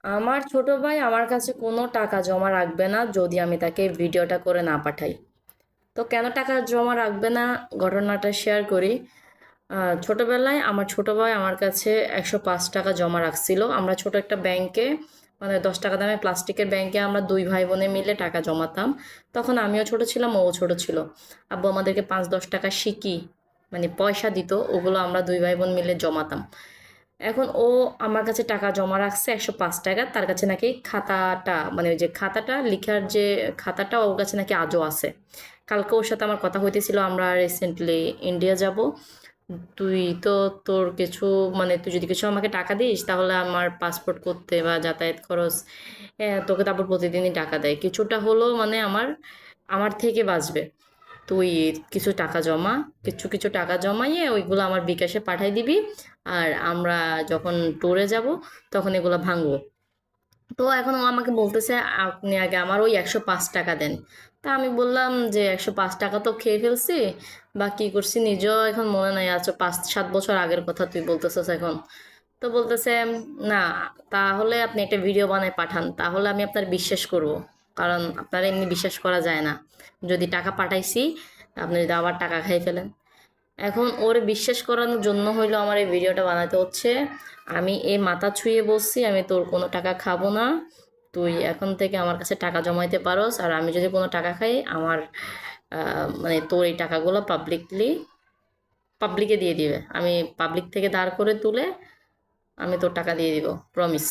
আমার ছোট ভাই আমার কাছে কোনো টাকা জমা রাখবে না যদি আমি তাকে ভিডিওটা করে না পাঠাই। তো কেন টাকা জমা রাখবে না, ঘটনাটা শেয়ার করি। ছোটবেলায় আমার ছোট ভাই আমার কাছে 105 টাকা জমা রাখছিল। আমরা ছোট একটা ব্যাংকে, মানে 10 টাকা দামে প্লাস্টিকের ব্যাংকে আমরা দুই ভাই বোনে মিলে টাকা জমাতাম। তখন আমিও ছোট ছিলাম, ও ছোট ছিল। আব্বু আমাদেরকে 5-10 টাকা সিকি, মানে পয়সা দিত, ওগুলো আমরা দুই ভাই বোন মিলে জমাতাম। এখন ও আমার কাছে টাকা জমা রাখছে 105 টাকা। তার কাছে নাকি খাতাটা, মানে ওই যে খাতাটা লিখার যে খাতাটা, ওর কাছে নাকি আজও আছে। কালকে ওর সাথে আমার কথা হইতেছিল, আমরা রিসেন্টলি ইন্ডিয়া যাব। তুই তো তোর কিছু, মানে তুই যদি কিছু আমাকে টাকা দিস তাহলে আমার পাসপোর্ট করতে বা যাতায়াত খরচ, তোকে তারপর প্রতিদিনই টাকা দেয় কিছুটা হলেও, মানে আমার আমার থেকে বাঁচবে। তুই কিছু টাকা জমা, কিছু কিছু টাকা জমাইয়ে ওইগুলো আমার বিকাশে পাঠাই দিবি। আর আমরা যখন ট্যুরে যাব তখন এগুলো ভাঙবো। তো এখন ও আমাকে বলতেছে আপনি আগে আমার ওই 105 টাকা দেন। তা আমি বললাম যে 105 টাকা তো খেয়ে ফেলছি, বা কী করছি নিজেও এখন মনে নাই। আচ্ছা, 5-7 বছর আগের কথা তুই বলতেছিস এখন। তো বলতেছে না, তাহলে আপনি একটা ভিডিও বানায় পাঠান, তাহলে আমি আপনার বিশ্বাস করব। কারণ আপনার এমনি বিশ্বাস করা যায় না, যদি টাকা পাঠাইছি আপনি যদি আবার টাকা খাই ফেলেন। এখন ওর বিশ্বাস করানোর জন্য হইলো আমার এই ভিডিওটা বানাতে হচ্ছে। আমি এই মাথা ছুঁয়ে বলছি আমি তোর কোনো টাকা খাবো না। তুই এখন থেকে আমার কাছে টাকা জমাইতে পারোস, আর আমি যদি কোনো টাকা খাই আমার মানে তোর এই টাকাগুলো পাবলিকে দিয়ে দিবে। আমি পাবলিক থেকে ধার করে তুলে আমি তোর টাকা দিয়ে দিব, প্রমিস।